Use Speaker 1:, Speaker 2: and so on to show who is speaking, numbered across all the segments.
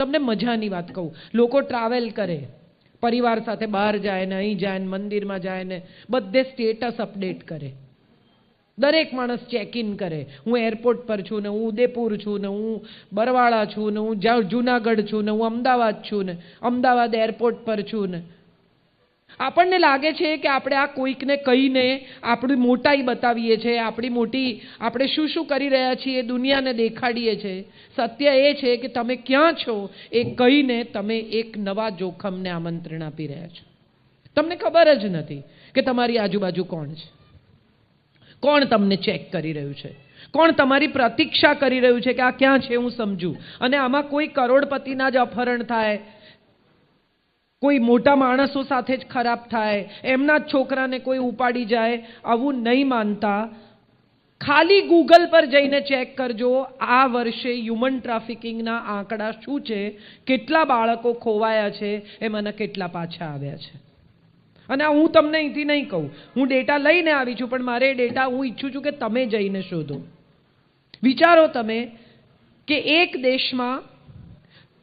Speaker 1: તમને મજાની વાત કહું, લોકો ટ્રાવેલ કરે, પરિવાર સાથે બહાર જાય ને, અહીં જાય ને, મંદિરમાં જાય ને, બધે સ્ટેટસ અપડેટ કરે. દરેક માણસ ચેક ઇન કરે, હું એરપોર્ટ પર છું ને, હું ઉદયપુર છું ને, હું બરવાળા છું ને, હું જુનાગઢ છું ને, હું અમદાવાદ છું ને, અમદાવાદ એરપોર્ટ પર છું ને. આપણને લાગે છે કે આપણે આ કોઈકને કહીને આપણી મોટાઈ બતાવીએ છીએ, આપણે શું શું કરી રહ્યા છીએ દુનિયાને દેખાડીએ છીએ. સત્ય એ છે કે તમે ક્યાં છો એ કહીને તમે એક નવા જોખમને આમંત્રણ આપી રહ્યા છો. તમને ખબર જ નથી કે તમારી આજુબાજુ કોણ છે, કોણ તમને ચેક કરી રહ્યું છે, કોણ તમારી પ્રતીક્ષા કરી રહ્યું છે કે આ ક્યાં છે હું સમજું. અને આમાં કોઈ કરોડપતિના જ અપહરણ થાય, કોઈ મોટા માણસો સાથે જ ખરાબ થાય, એમના જ છોકરાને કોઈ ઉપાડી જાય, આવું નહીં માનતા. ખાલી ગૂગલ પર જઈને ચેક કરજો આ વર્ષે હ્યુમન ટ્રાફિકિંગના આંકડા શું છે, કેટલા બાળકો ખોવાયા છે, એમાંના કેટલા પાછા આવ્યા છે. અને હું તમને અહીંથી નહીં કહું, હું ડેટા લઈને આવી છું, પણ મારે ડેટા હું ઈચ્છું છું કે તમે જઈને શોધો. વિચારો તમે કે એક દેશમાં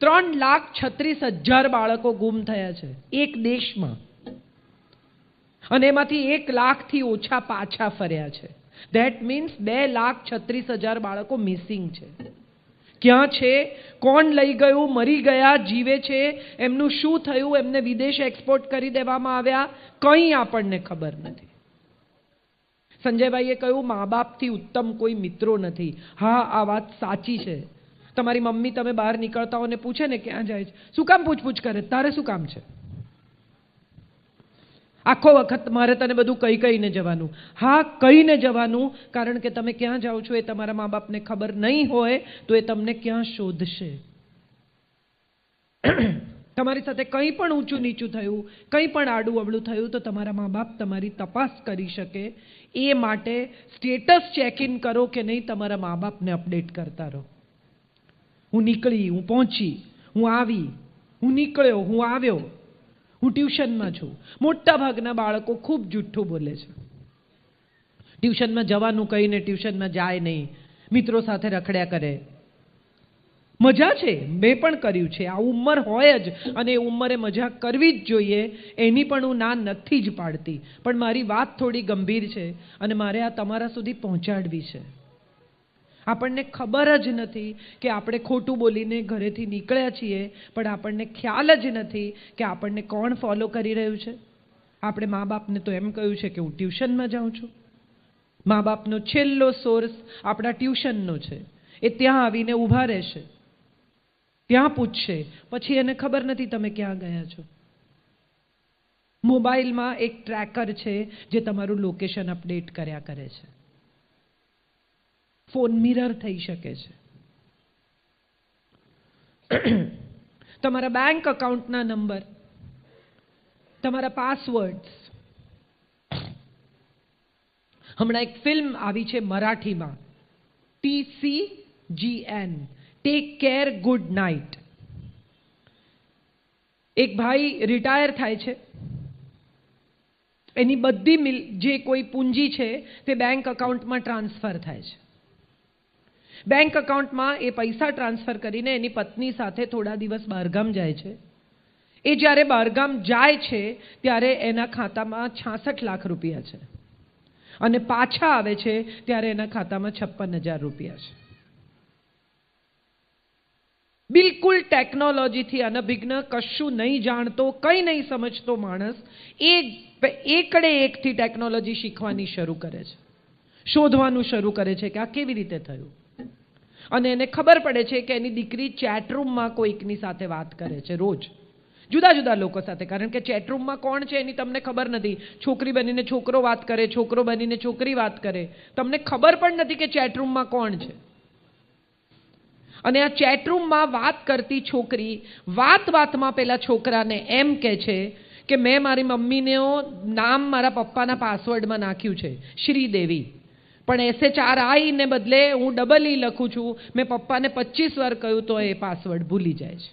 Speaker 1: 3,36,000 બાળકો ગુમ થયા છે, એક દેશમાં, અને એમાંથી 1 લાખથી ઓછા પાછા ફર્યા છે. ધેટ મીન્સ 2,36,000 બાળકો મિસિંગ છે. ક્યાં છે, કોણ લઈ ગયું, મરી ગયા, જીવે છે, એમનું શું થયું, એમને વિદેશ એક્સપોર્ટ કરી દેવામાં આવ્યા, કંઈ આપણને ખબર નથી. સંજયભાઈએ કહ્યું મા બાપથી ઉત્તમ કોઈ મિત્રો નથી. હા, આ વાત સાચી છે. તમારી મમ્મી તમે બહાર નીકળતા હો ને પૂછે ને ક્યાં જાય છે, શું કામ પૂછપૂછ કરે, તારે શું કામ છે, આખો વખત મારે તને બધું કહીને જવાનું. હા, કહીને જવાનું, કારણ કે તમે ક્યાં જાઓ છો એ તમારા મા બાપને ખબર નહીં હોય તો એ તમને ક્યાં શોધશે. તમારી સાથે કંઈ પણ ઊંચું નીચું થયું, કંઈ પણ આડું અવળું થયું તો તમારા મા બાપ તમારી તપાસ કરી શકે. એ માટે સ્ટેટસ ચેક ઇન કરો કે નહીં, તમારા મા બાપને અપડેટ કરતા રહો. હું નીકળી, હું પહોંચી, હું આવી, હું નીકળ્યો, હું આવ્યો, હું ટ્યુશનમાં છું. મોટા ભાગના બાળકો ખૂબ જુઠ્ઠું બોલે છે. ટ્યુશનમાં જવાનું કહીને ટ્યુશનમાં જાય નહીં, મિત્રો સાથે રખડ્યા કરે. મજા છે, મેં પણ કર્યું છે, આ ઉંમર હોય જ અને એ ઉંમરે મજા કરવી જ જોઈએ, એની પણ હું ના નથી જ પાડતી. પણ મારી વાત થોડી ગંભીર છે અને મારે આ તમારા સુધી પહોંચાડવી છે. આપણને ખબર જ નથી કે આપણે ખોટું બોલીને ઘરેથી નીકળ્યા છીએ, પણ આપણને ખ્યાલ જ નથી કે આપણને કોણ ફોલો કરી રહ્યું છે. આપણે મા બાપને તો એમ કહ્યું છે કે હું ટ્યુશનમાં જાઉં છું. મા બાપનો છેલ્લો સોર્સ આપણા ટ્યુશનનો છે. એ ત્યાં આવીને ઊભા રહેશે, ત્યાં પૂછશે, પછી એને ખબર નથી તમે ક્યાં ગયા છો. મોબાઈલમાં એક ટ્રેકર છે જે તમારું લોકેશન અપડેટ કર્યા કરે છે. ફોન મિરર થઈ શકે છે. તમારા બેંક અકાઉન્ટના નંબર, તમારા પાસવર્ડ્સ. હમણાં એક ફિલ્મ આવી છે મરાઠીમાં, TCGN, take care good night. એક ભાઈ રિટાયર થાય છે, એની બધી જે કોઈ પૂંજી છે તે બેંક અકાઉન્ટમાં ટ્રાન્સફર થાય છે. બેંક અકાઉન્ટમાં એ પૈસા ટ્રાન્સફર કરીને એની પત્ની સાથે થોડા દિવસ બહારગામ જાય છે. એ જ્યારે બહારગામ જાય છે ત્યારે એના ખાતામાં 66 લાખ રૂપિયા છે અને પાછા આવે છે ત્યારે એના ખાતામાં 56,000 રૂપિયા છે. બિલકુલ ટેકનોલોજીથી અનભિજ્ઞ, કશું નહીં જાણતો, કંઈ નહીં સમજતો માણસ એકડે એકથી ટેકનોલોજી શીખવાની શરૂ કરે છે, શોધવાનું શરૂ કરે છે કે આ કેવી રીતે થયું. અને એને ખબર પડે છે કે એની દીકરી ચેટરૂમમાં કોઈકની સાથે વાત કરે છે, રોજ જુદા જુદા લોકો સાથે. કારણ કે ચેટરૂમમાં કોણ છે એની તમને ખબર નથી. છોકરી બનીને છોકરો વાત કરે, છોકરો બનીને છોકરી વાત કરે, તમને ખબર પણ નથી કે ચેટરૂમમાં કોણ છે. અને આ ચેટરૂમમાં વાત કરતી છોકરી વાતમાં પેલા છોકરાને એમ કહે છે કે મેં મારી મમ્મીનું નામ મારા પપ્પાના પાસવર્ડમાં નાખ્યું છે, શ્રીદેવી, પણ SHRI ને બદલે હું EE લખું છું. મેં પપ્પાને 25 વાર કહ્યું તો એ પાસવર્ડ ભૂલી જાય છે.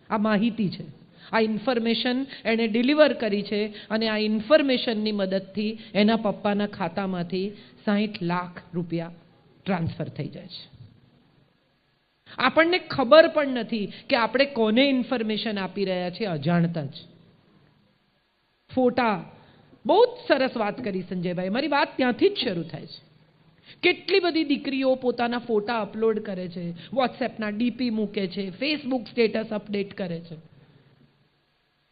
Speaker 1: આ માહિતી છે, આ ઇન્ફોર્મેશન એણે ડિલિવર કરી છે અને આ ઇન્ફોર્મેશનની મદદથી એના પપ્પાના ખાતામાંથી 60 લાખ રૂપિયા ટ્રાન્સફર થઈ જાય છે. આપણને ખબર પણ નથી કે આપણે કોને ઇન્ફોર્મેશન આપી રહ્યા છીએ અજાણતા જ. ફોટા, બહુ જ સરસ વાત કરી સંજયભાઈ. મારી વાત ત્યાંથી જ શરૂ થાય છે. કેટલી બધી દીકરીઓ પોતાના ફોટા અપલોડ કરે છે, વોટ્સએપના ડીપી મૂકે છે, ફેસબુક સ્ટેટસ અપડેટ કરે છે.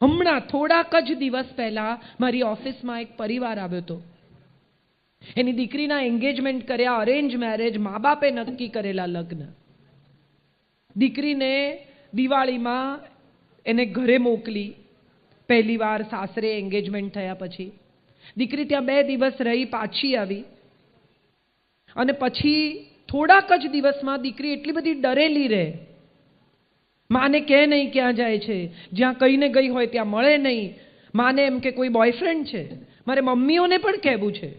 Speaker 1: હમણાં થોડાક જ દિવસ પહેલા મારી ઓફિસમાં એક પરિવાર આવ્યો હતો. એની દીકરીના એન્ગેજમેન્ટ કર્યા, અરેન્જ મેરેજ, મા બાપે નક્કી કરેલા લગ્ન. દીકરીને દિવાળીમાં એને ઘરે મોકલી, પહેલી વાર સાસરે એન્ગેજમેન્ટ થયા પછી. દીકરી ત્યાં 2 દિવસ રહી, પાછી આવી. અને પછી થોડાક જ દિવસમાં દીકરી એટલી બધી ડરેલી રહે, માને કહે નહીં ક્યાં જાય છે, જ્યાં કહીને ગઈ હોય ત્યાં મળે નહીં. માને એમ કે કોઈ બોયફ્રેન્ડ છે. મારે મમ્મીઓને પણ કહેવું છે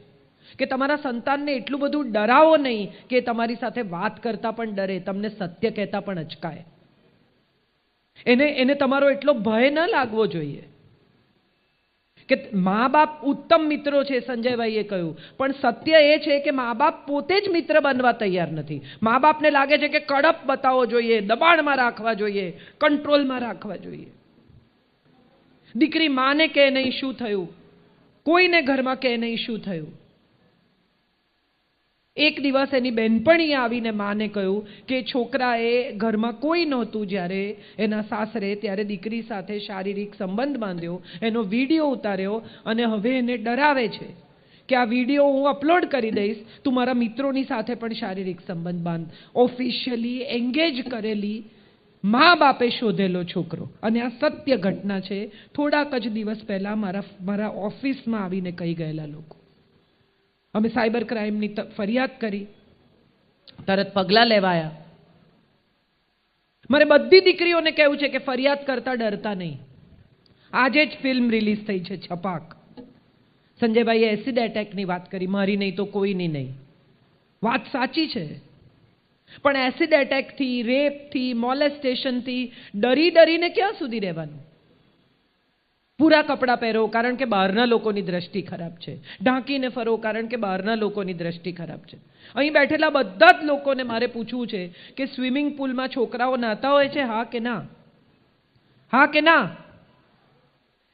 Speaker 1: કે તમારા સંતાનને એટલું બધું ડરાવો નહીં કે તમારી સાથે વાત કરતા પણ ડરે, તમને સત્ય કહેતા પણ અચકાય. એને તમારો એટલો ભય ન લાગવો જોઈએ. કે મા બાપ ઉત્તમ મિત્રો છે, સંજયભાઈએ કહ્યું, પણ સત્ય એ છે કે મા બાપ પોતે જ મિત્ર બનવા તૈયાર નથી. મા બાપને લાગે છે કે કડપ બતાવવો જોઈએ, દબાણમાં રાખવા જોઈએ, કંટ્રોલમાં રાખવા જોઈએ. દીકરી માને કહે નહીં શું થયું, કોઈને ઘરમાં કહે નહીં શું થયું. એક દિવસ એની બહેનપણીએ આવીને માને કહ્યું કે છોકરાએ ઘરમાં કોઈ નહોતું જ્યારે એના સાસરે, ત્યારે દીકરી સાથે શારીરિક સંબંધ બાંધ્યો, એનો વિડીયો ઉતાર્યો અને હવે એને ડરાવે છે કે આ વિડીયો હું અપલોડ કરી દઈશ, તું મારા મિત્રોની સાથે પણ શારીરિક સંબંધ બાંધ. ઓફિશિયલી એન્ગેજ કરેલી મા બાપે શોધેલો છોકરો. અને આ સત્ય ઘટના છે. થોડાક જ દિવસ પહેલા મારા ઓફિસમાં આવીને કહી ગયેલા લોકો. અમે સાયબર ક્રાઇમની ફરિયાદ કરી, તરત પગલાં લેવાયા. મારે બધી દીકરીઓને કહેવું છે કે ફરિયાદ કરતા ડરતા નહીં. આજે જ ફિલ્મ રિલીઝ થઈ છે છપાક. સંજયભાઈએ એસિડ એટેકની વાત કરી, મારી નહીં તો કોઈની નહીં. વાત સાચી છે, પણ એસિડ એટેકથી, રેપથી, મોલેસ્ટેશનથી ડરીને ક્યાં સુધી રહેવાનું? પૂરા કપડાં પહેરો કારણ કે બહારના લોકોની દ્રષ્ટિ ખરાબ છે. ઢાંકીને ફરો કારણ કે બહારના લોકોની દ્રષ્ટિ ખરાબ છે. અહીં બેઠેલા બધા જ લોકોને મારે પૂછવું છે કે સ્વિમિંગ પુલમાં છોકરાઓ નહાતા હોય છે, હા કે ના? હા કે ના?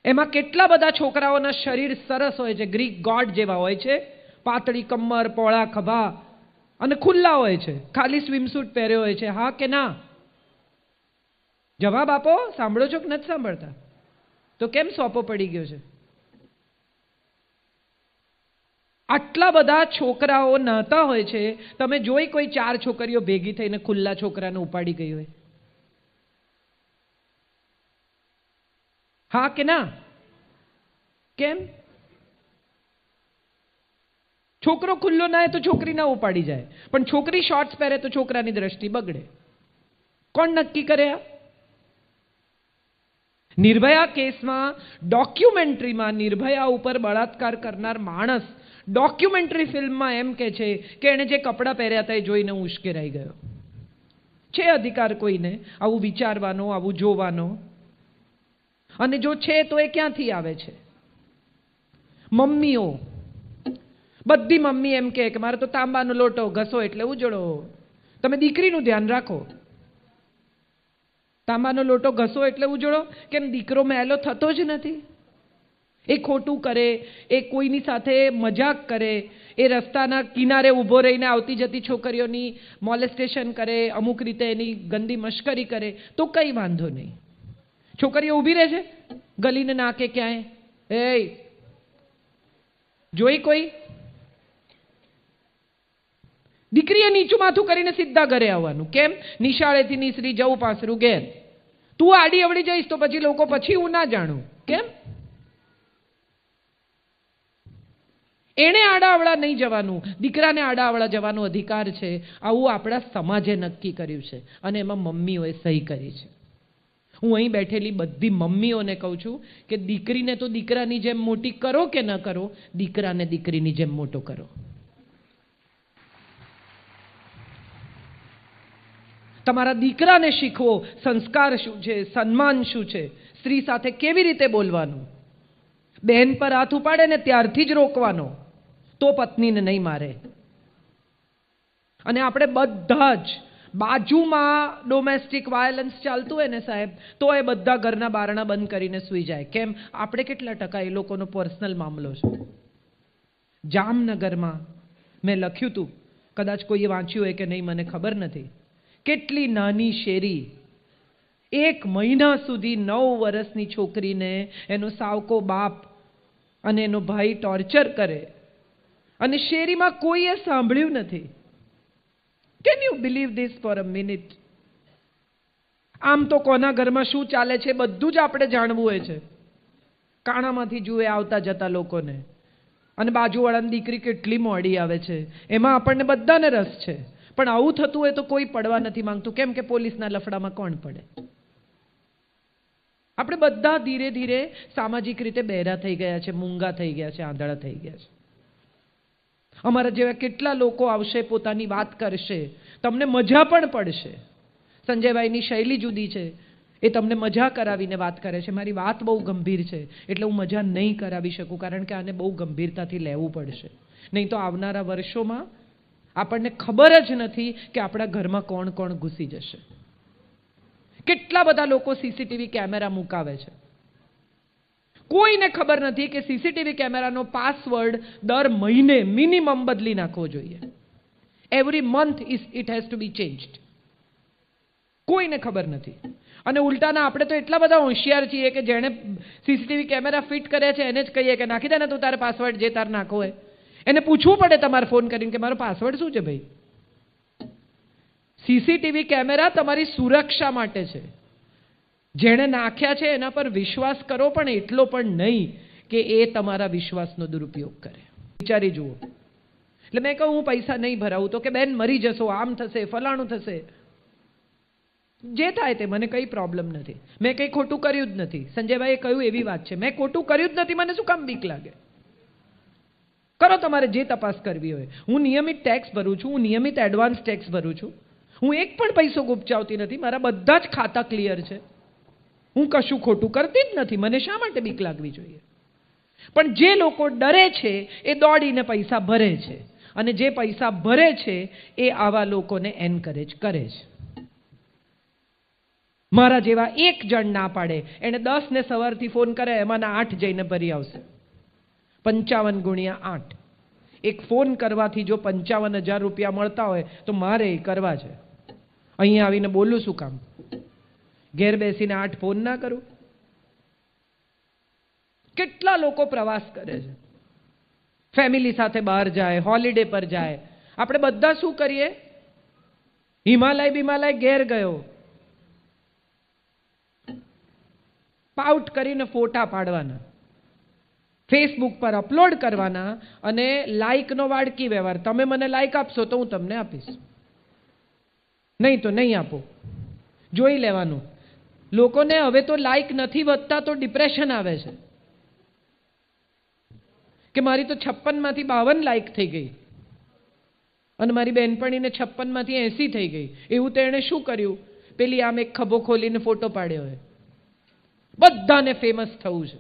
Speaker 1: એમાં કેટલા બધા છોકરાઓના શરીર સરસ હોય છે, ગ્રીક ગોડ જેવા હોય છે, પાતળી કમર, પોળા ખભા અને ખુલ્લા હોય છે, ખાલી સ્વિમસૂટ પહેર્યો હોય છે, હા કે ના? જવાબ આપો. સાંભળો છો કે નથી સાંભળતા? તો કેમ સોપો પડી ગયો છે? આટલા બધા છોકરાઓ નહાતા હોય છે, તમે જોઈ કોઈ 4 છોકરીઓ ભેગી થઈને ખુલ્લા છોકરાને ઉપાડી ગઈ હોય? હા કે ના? કેમ? છોકરો ખુલ્લો ના તો છોકરી ના ઉપાડી જાય, પણ છોકરી શોર્ટ્સ પહેરે તો છોકરાની દ્રષ્ટિ બગડે. કોણ નક્કી કરે? નિર્ભયા કેસમાં ડોક્યુમેન્ટરીમાં નિર્ભયા ઉપર બળાત્કાર કરનાર માણસ ડોક્યુમેન્ટરી ફિલ્મમાં એમ કે છે કે એણે જે કપડાં પહેર્યા હતા એ જોઈને હું ઉશ્કેરાઈ ગયો. છે અધિકાર કોઈને આવું વિચારવાનો, આવું જોવાનો? અને જો છે તો એ ક્યાંથી આવે છે? મમ્મીઓ, બધી મમ્મી એમ કે મારે તો તાંબાનો લોટો ઘસો એટલે ઉજળો. તમે દીકરીનું ધ્યાન રાખો. તાંબાનો લોટો ઘસો એટલે ઉજળો? કેમ દીકરો મેલો થતો જ નથી? એ ખોટું કરે, એ કોઈની સાથે મજાક કરે, એ રસ્તાના કિનારે ઊભો રહીને આવતી જતી છોકરીઓની મોલેસ્ટેશન કરે, અમુક રીતે એની ગંદી મશ્કરી કરે તો કંઈ વાંધો નહીં. છોકરીઓ ઊભી રહે છે ગલીને નાકે ક્યાંય, એ જોઈ કોઈ? દીકરીએ નીચું માથું કરીને સીધા ઘરે આવવાનું. કેમ? નિશાળેથી નીસરી જવું પાસરું ઘેર. તું આડી અવળી જઈશ તો પછી લોકો પછી હું ના જાણું. કેમ? એને આડાઅવળા નહીં જવાનું, દીકરાને આડાઅવળા જવાનો અધિકાર છે. આવું આપણા સમાજે નક્કી કર્યું છે અને એમાં મમ્મીઓએ સહી કરી છે. હું અહીં બેઠેલી બધી મમ્મીઓને કહું છું કે દીકરીને તો દીકરાની જેમ મોટી કરો કે ન કરો, દીકરાને દીકરીની જેમ મોટો કરો. તમારા દીકરાને શીખવો સંસ્કાર શું છે, સન્માન શું છે, સ્ત્રી સાથે કેવી રીતે બોલવાનું. બહેન પર હાથ ઉપાડે ને ત્યારથી જ રોકવાનો, તો પત્નીને નહીં મારે. અને આપણે બધા જ બાજુમાં ડોમેસ્ટિક વાયલન્સ ચાલતું હોય ને સાહેબ, તો એ બધા ઘરના બારણા બંધ કરીને સૂઈ જાય. કેમ? આપણે કેટલા ટકા એ લોકોનો પર્સનલ મામલો છે. જામનગરમાં મેં લખ્યું હતું, કદાચ કોઈએ વાંચ્યું હોય કે નહીં મને ખબર નથી, કેટલી નાની શેરી 1 મહિના સુધી 9 વર્ષની છોકરીને એનો સાવકો બાપ અને એનો ભાઈ ટોર્ચર કરે અને શેરીમાં કોઈએ સાંભળ્યું નથી. Can you believe this for a minute? આમ તો કોના ઘરમાં શું ચાલે છે બધું જ આપણે જાણવું હોય છે. કાણામાંથી જુએ આવતા જતા લોકોને, અને બાજુવાળાની દીકરી કેટલી મોડી આવે છે એમાં આપણને બધાને રસ છે. પણ આવું થતું હોય તો કોઈ પડવા નથી માંગતું. કેમ કે પોલીસના લફડામાં કોણ પડે? આપણે બધા ધીરે ધીરે સામાજિક રીતે બહેરા થઈ ગયા છે, મૂંગા થઈ ગયા છે, આંધળા થઈ ગયા છે. અમારા જેવા કેટલા લોકો આવશે, પોતાની વાત કરશે, તમને મજા પણ પડશે. સંજયભાઈની શૈલી જુદી છે, એ તમને મજા કરાવીને વાત કરે છે. મારી વાત બહુ ગંભીર છે એટલે હું મજા નહીં કરાવી શકું, કારણ કે આને બહુ ગંભીરતાથી લેવું પડશે. નહીં તો આવનારા વર્ષોમાં આપણને ખબર જ નથી કે આપણા ઘરમાં કોણ કોણ ઘૂસી જશે. કેટલા બધા લોકો સીસીટીવી કેમેરા મુકાવે છે. કોઈને ખબર નથી કે સીસીટીવી કેમેરાનો પાસવર્ડ દર મહિને મિનિમમ બદલી નાખવો જોઈએ. Every month it has to be changed. કોઈને ખબર નથી. અને ઉલટાના આપણે તો એટલા બધા હોશિયાર છીએ કે જેણે સીસીટીવી કેમેરા ફિટ કર્યા છે એને જ કહીએ કે નાખી દે ને તું તારે પાસવર્ડ જે તાર નાખવો હોય. એને પૂછવું પડે તમારે ફોન કરીને કે મારો પાસવર્ડ શું છે ભાઈ? સીસીટીવી કેમેરા તમારી સુરક્ષા માટે છે. જેણે નાખ્યા છે એના પર વિશ્વાસ કરો, પણ એટલો પણ નહીં કે એ તમારા વિશ્વાસનો દુરુપયોગ કરે. વિચારી જુઓ. એટલે મેં કહું હું પૈસા નહીં ભરાવું તો કે બેન મરી જશો, આમ થશે, ફલાણું થશે. જે થાય તે, મને કંઈ પ્રોબ્લેમ નથી. મેં કંઈ ખોટું કર્યું જ નથી. સંજયભાઈએ કહ્યું એવી વાત છે, મેં ખોટું કર્યું જ નથી, મને શું કામ બીક લાગે? કરો તમારે જે તપાસ કરવી હોય. હું નિયમિત ટેક્સ ભરું છું, હું નિયમિત એડવાન્સ ટેક્સ ભરું છું. હું એક પણ પૈસો ગુપચાવતી નથી. મારા બધા જ ખાતા ક્લિયર છે. હું કશું ખોટું કરતી જ નથી. મને શા માટે બીક લાગવી જોઈએ? પણ જે લોકો ડરે છે એ દોડીને પૈસા ભરે છે, અને જે પૈસા ભરે છે એ આવા લોકોને એન્કરેજ કરે છે. મારા જેવા એક જણ ના પાડે, એને 10 ને સવારથી ફોન કરે, એમાંના 8 જઈને ભરી આવશે. 55 ગુણ્યા 8. એક ફોન કરવાથી જો 55,000 રૂપિયા મળતા હોય તો મારે એ કરવા છે. અહીંયા આવીને બોલું શું કામ? ઘેર બેસીને 8 ફોન ના કરું? કેટલા લોકો પ્રવાસ કરે છે, ફેમિલી સાથે બહાર જાય, હોલિડે પર જાય. આપણે બધા શું કરીએ? હિમાલય ઘેર ગયો, પાઉટ કરીને ફોટા પાડવાના, ફેસબુક પર અપલોડ કરવાના, અને લાઈકનો વાડકી વ્યવહાર. તમે મને લાઈક આપશો તો હું તમને આપીશ, નહીં તો નહીં આપો. જોઈ લેવાનું. લોકોને હવે તો લાઈક નથી વધતા તો ડિપ્રેશન આવે છે કે મારી તો 56 માંથી 52 લાઈક થઈ ગઈ, અને મારી બહેનપણીને 56 માંથી 80 થઈ ગઈ. એવું તો એણે શું કર્યું? પેલી આમ એક ખભો ખોલીને ફોટો પાડ્યો હોય. બધાને ફેમસ થવું છે,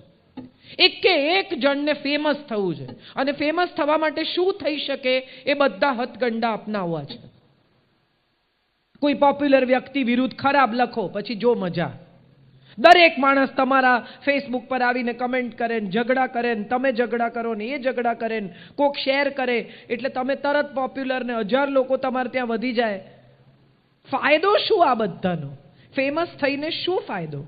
Speaker 1: એકે એક જણને ફેમસ થવું છે. અને ફેમસ થવા માટે શું થઈ શકે એ બધા હથગંડા અપનાવવા છે. કોઈ પોપ્યુલર વ્યક્તિ વિરુદ્ધ ખરાબ લખો, પછી જો મજા. દરેક માણસ તમારા ફેસબુક પર આવીને કમેન્ટ કરે ને ઝઘડા કરે ને તમે ઝઘડા કરો ને એ ઝઘડા કરે ને કોક શેર કરે એટલે તમે તરત પોપ્યુલર ને 1000 લોકો તમારે ત્યાં વધી જાય. ફાયદો શું આ બધાનો? ફેમસ થઈને શું ફાયદો?